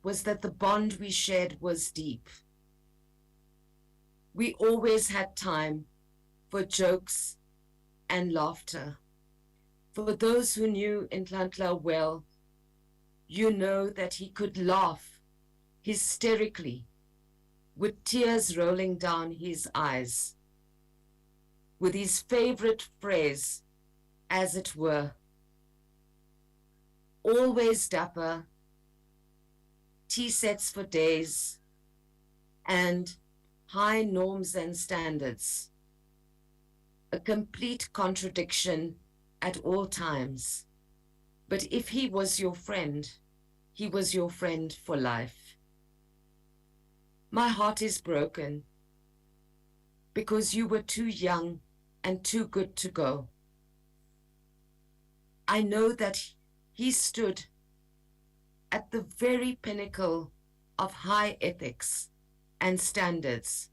was that the bond we shared was deep. We always had time for jokes and laughter. For those who knew Nhlanhla well, you know that he could laugh hysterically with tears rolling down his eyes, with his favorite phrase, as it were, always dapper, tea sets for days, and high norms and standards, a complete contradiction at all times. But if he was your friend, he was your friend for life. My heart is broken because you were too young and too good to go. I know that he stood at the very pinnacle of high ethics and standards.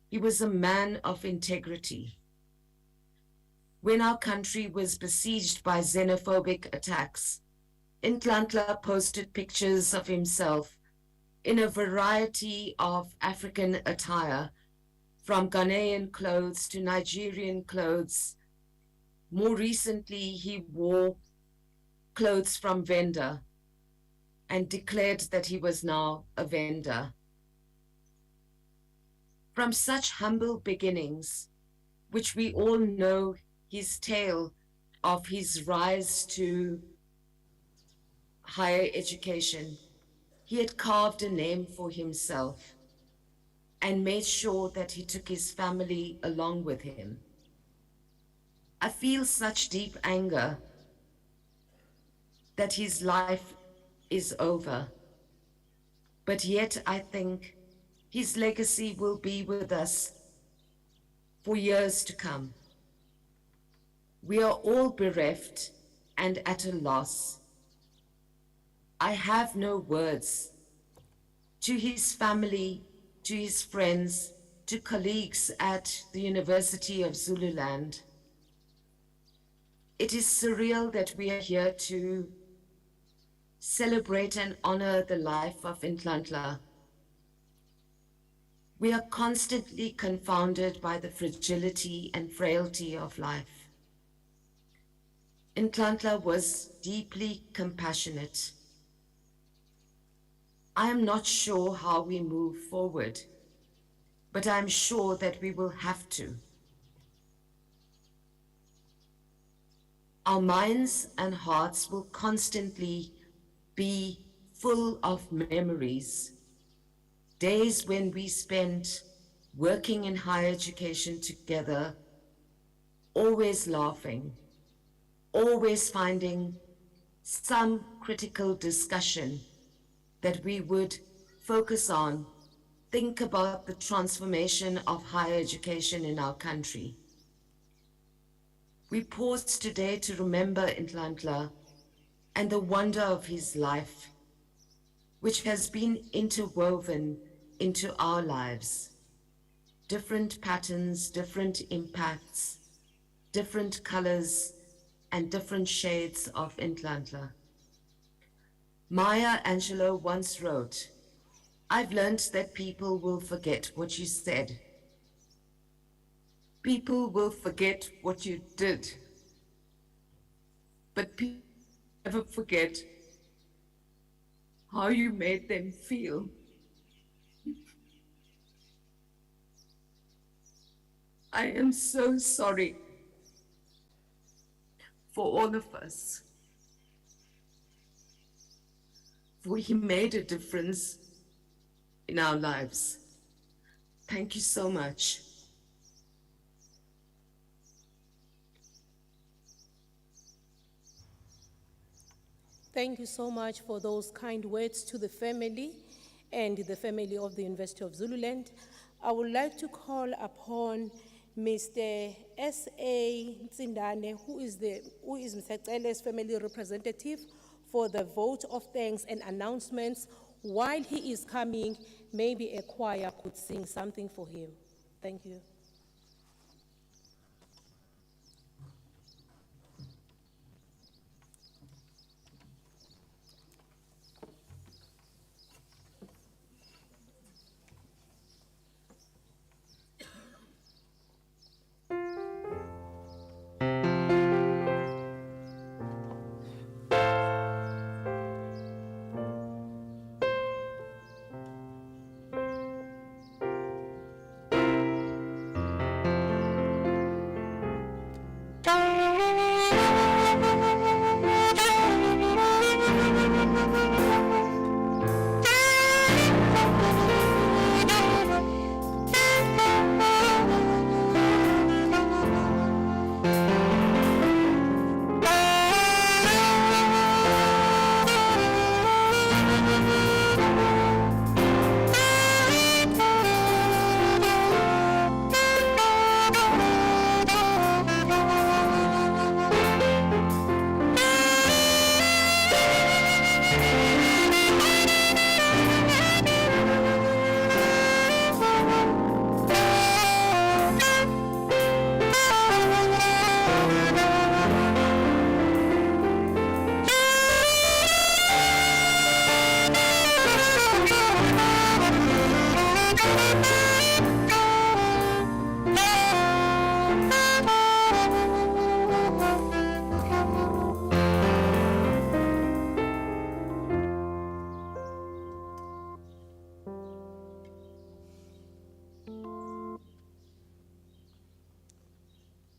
He was a man of integrity. When our country was besieged by xenophobic attacks, Nhlanhla posted pictures of himself in a variety of African attire, from Ghanaian clothes to Nigerian clothes. More recently, he wore clothes from Venda and declared that he was now a Venda. From such humble beginnings, which we all know his tale of his rise to higher education, he had carved a name for himself and made sure that he took his family along with him. I feel such deep anger that his life is over, but yet I think his legacy will be with us for years to come. We are all bereft and at a loss. I have no words. To his family, to his friends, to colleagues at the University of Zululand, it is surreal that we are here to celebrate and honor the life of Nhlanhla. We are constantly confounded by the fragility and frailty of life. Nhlanhla was deeply compassionate. I am not sure how we move forward, but I'm sure that we will have to. Our minds and hearts will constantly be full of memories, days when we spent working in higher education together, always laughing, always finding some critical discussion that we would focus on, think about the transformation of higher education in our country. We pause today to remember Nhlanhla and the wonder of his life, which has been interwoven into our lives. Different patterns, different impacts, different colors, and different shades of Nhlanhla. Maya Angelou once wrote, "I've learned that people will forget what you said. People will forget what you did. But people never forget how you made them feel." I am so sorry for all of us, for he made a difference in our lives. Thank you so much. Thank you so much for those kind words to the family and the family of the University of Zululand. I would like to call upon Mr. S.A. Ntsindane, who is Mr. Cele's family representative, for the vote of thanks and announcements. While he is coming, maybe a choir could sing something for him. Thank you.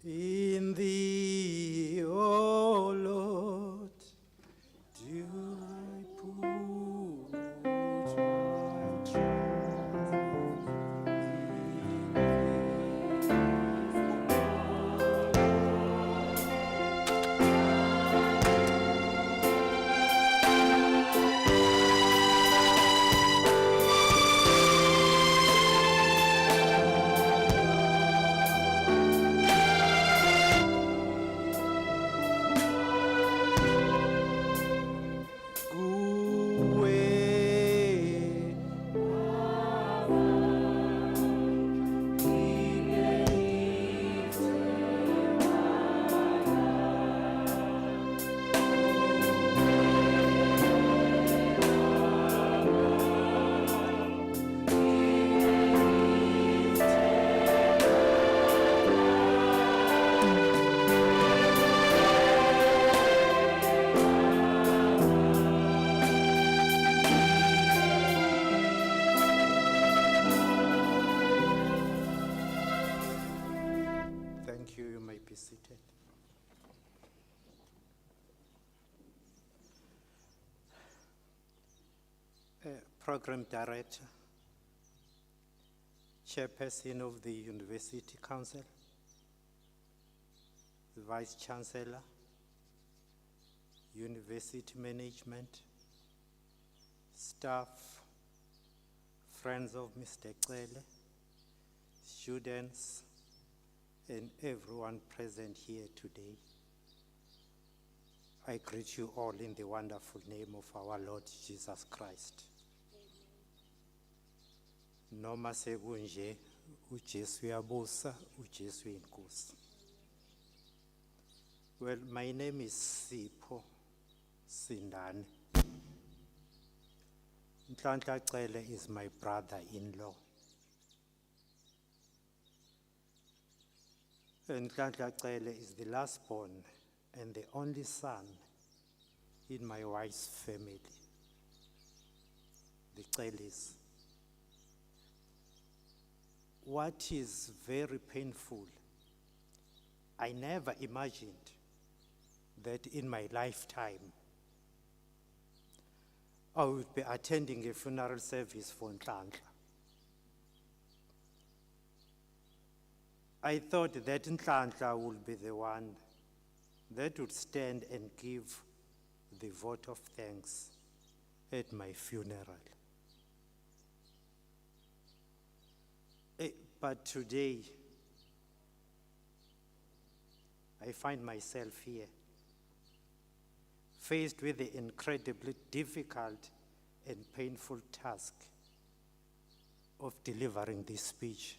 In thee, O Lord, do I put my trust. Thank you. You may be seated. Program Director, Chairperson of the University Council, the Vice Chancellor, University Management, staff, friends of Mr. Cele, students, and everyone present here today. I greet you all in the wonderful name of our Lord Jesus Christ. noma sekunje uJesu uyabusa uJesu inkosi. Well, my name is Sipho Sindane. Nhlanhla Cele is my brother-in-law. And Nhlanhla Cele is the last born and the only son in my wife's family, the Celes. What is very painful, I never imagined that in my lifetime I would be attending a funeral service for Nhlanhla. I thought that Nhlanhla would be the one that would stand and give the vote of thanks at my funeral. But today, I find myself here, faced with the incredibly difficult and painful task of delivering this speech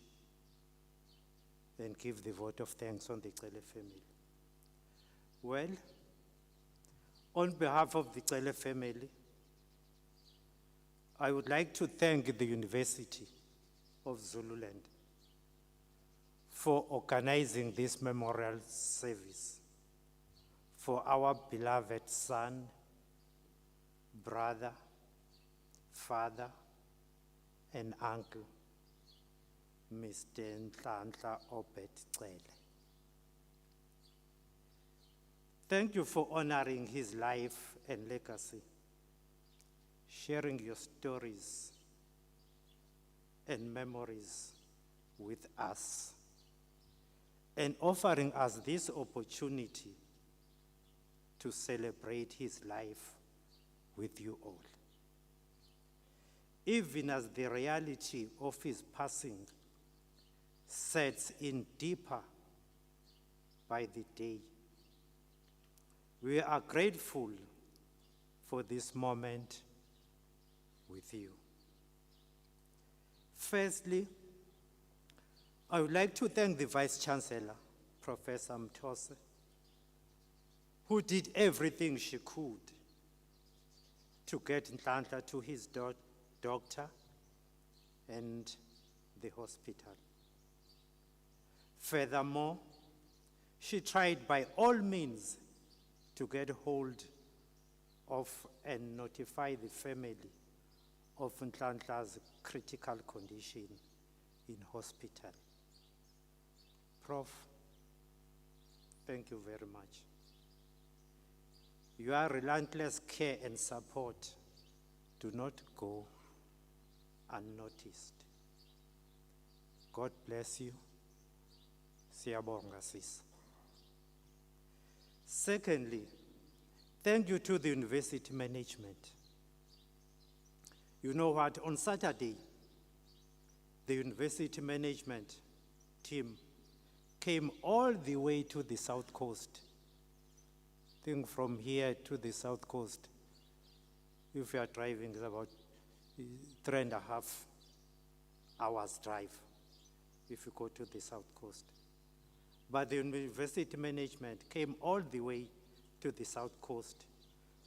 and give the vote of thanks on the Cele family. Well, on behalf of the Cele family, I would like to thank the University of Zululand for organizing this memorial service for our beloved son, brother, father, and uncle, Mr. Nhlanhla Cele. Thank you for honoring his life and legacy, sharing your stories and memories with us, and offering us this opportunity to celebrate his life with you all. Even as the reality of his passing sets in deeper by the day, we are grateful for this moment with you. Firstly, I would like to thank the Vice Chancellor, Professor Thurs, who did everything she could to get Nhlanhla to his doctor and the hospital. Furthermore, she tried by all means to get hold of and notify the family of Nhlanhla's critical condition in hospital. Prof, thank you very much. Your relentless care and support do not go unnoticed. God bless you. Siyabonga sis. Secondly, thank you to the university management. You know what, on Saturday, the university management team came all the way to the South Coast. I think from here to the South Coast, if you are driving, it's about 3.5 hours drive if you go to the South Coast. But the university management came all the way to the South Coast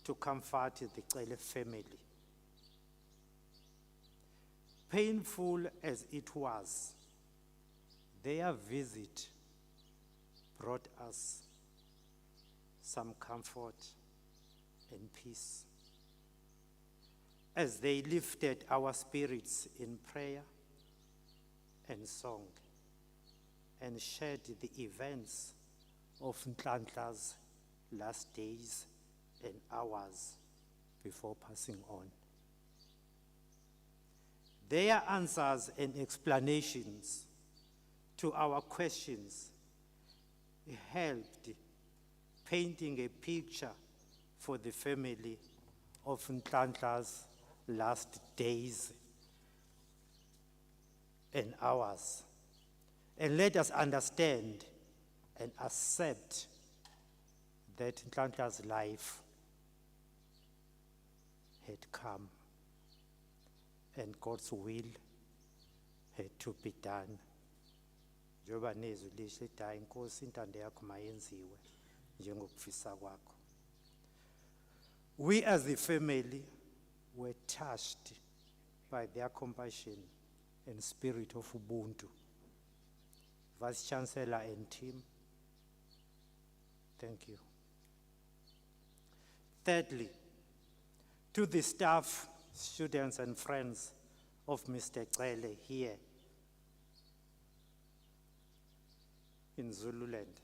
to comfort the Cele family. Painful as it was, their visit brought us some comfort and peace as they lifted our spirits in prayer and song and shared the events of Nhlanhla's last days and hours before passing on. Their answers and explanations to our questions helped painting a picture for the family of Nhlanhla's last days and hours, and let us understand and accept that Nhlanhla's life had come and God's will to be done. Njengoba nezwi lihle lithi hayi Nkosi intando yakho mayenziwe njengokufisa kwakho. We as the family were touched by their compassion and spirit of Ubuntu. Vice Chancellor and team, thank you. Thirdly, to the staff, students and friends of Mr. Cele here in Zululand,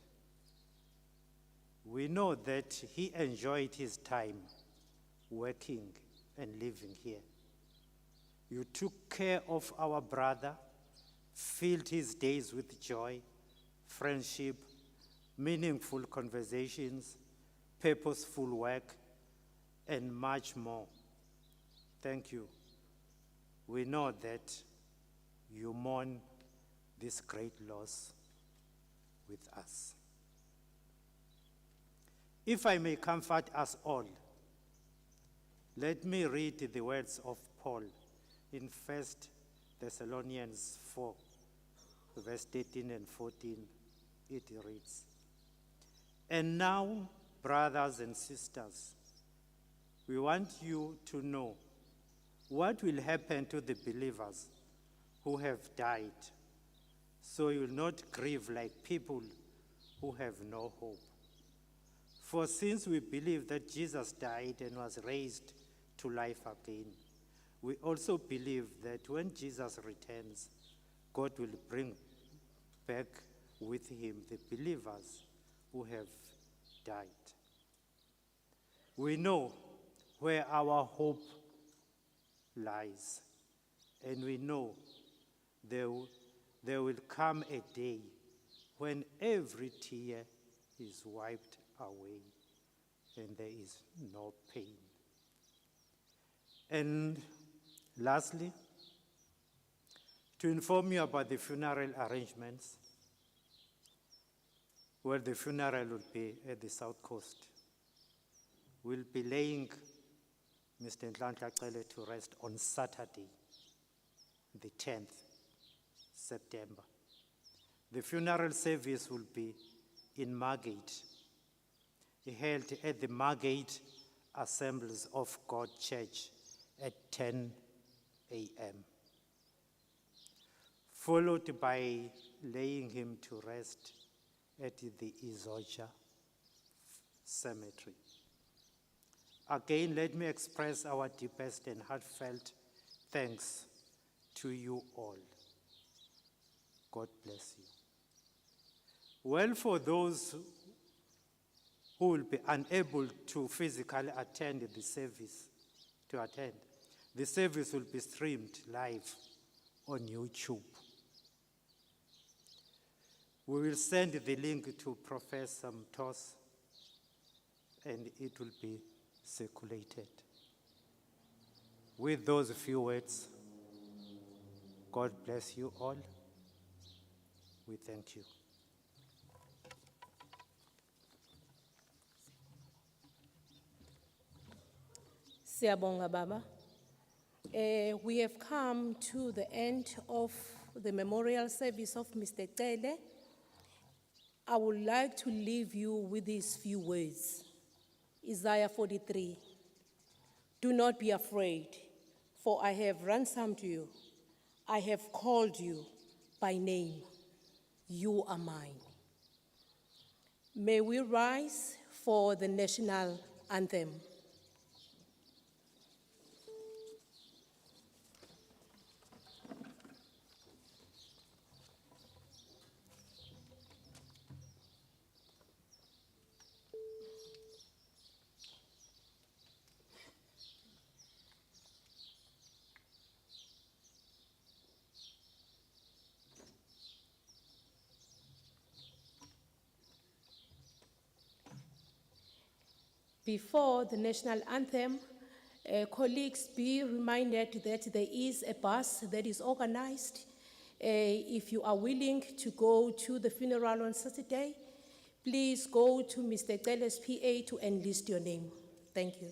we know that he enjoyed his time working and living here. You took care of our brother, filled his days with joy, friendship, meaningful conversations, purposeful work, and much more. Thank you. We know that you mourn this great loss with us. If I may comfort us all, let me read the words of Paul in 1 Thessalonians 4, verse 13 and 14. It reads, "And now, brothers and sisters, we want you to know what will happen to the believers who have died, so you will not grieve like people who have no hope. For since we believe that Jesus died and was raised to life again, we also believe that when Jesus returns, God will bring back with him the believers who have died. We know where our hope lies, and we know there will come a day when every tear is wiped away and there is no pain. And lastly, to inform you about the funeral arrangements, where the funeral will be at the South Coast. We'll be laying Mr. Nhlanhla Cele to rest on Saturday, the 10th September. The funeral service will be in Margate, held at the Margate Assemblies of God Church at 10 a.m., followed by laying him to rest at the Izocha Cemetery. Again, let me express our deepest and heartfelt thanks to you all. God bless you. Well, for those who will be unable to physically attend the service, the service will be streamed live on YouTube. We will send the link to Professor Thurs, and it will be circulated. With those few words, God bless you all. We thank you. Siyabonga Baba. We have come to the end of the memorial service of Mr. Cele. I would like to leave you with these few words. Isaiah 43. Do not be afraid, for I have ransomed you. I have called you by name. You are mine. May we rise for the national anthem. Before the national anthem, colleagues, be reminded that there is a bus that is organized. If you are willing to go to the funeral on Saturday, please go to Mr. Cele's PA to enlist your name. Thank you.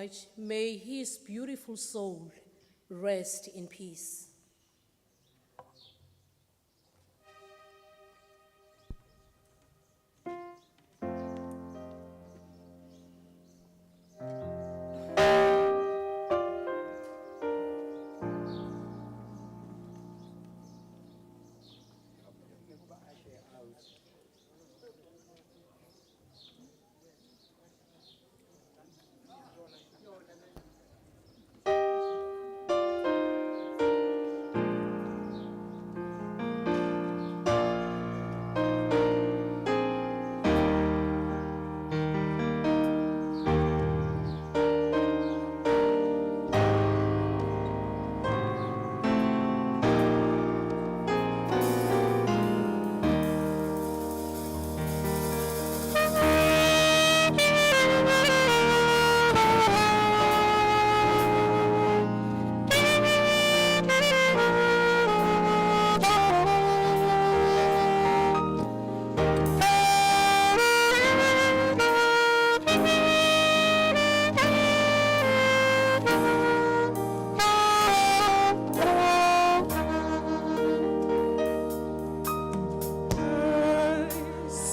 much. May his beautiful soul rest in peace.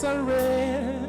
Surrender.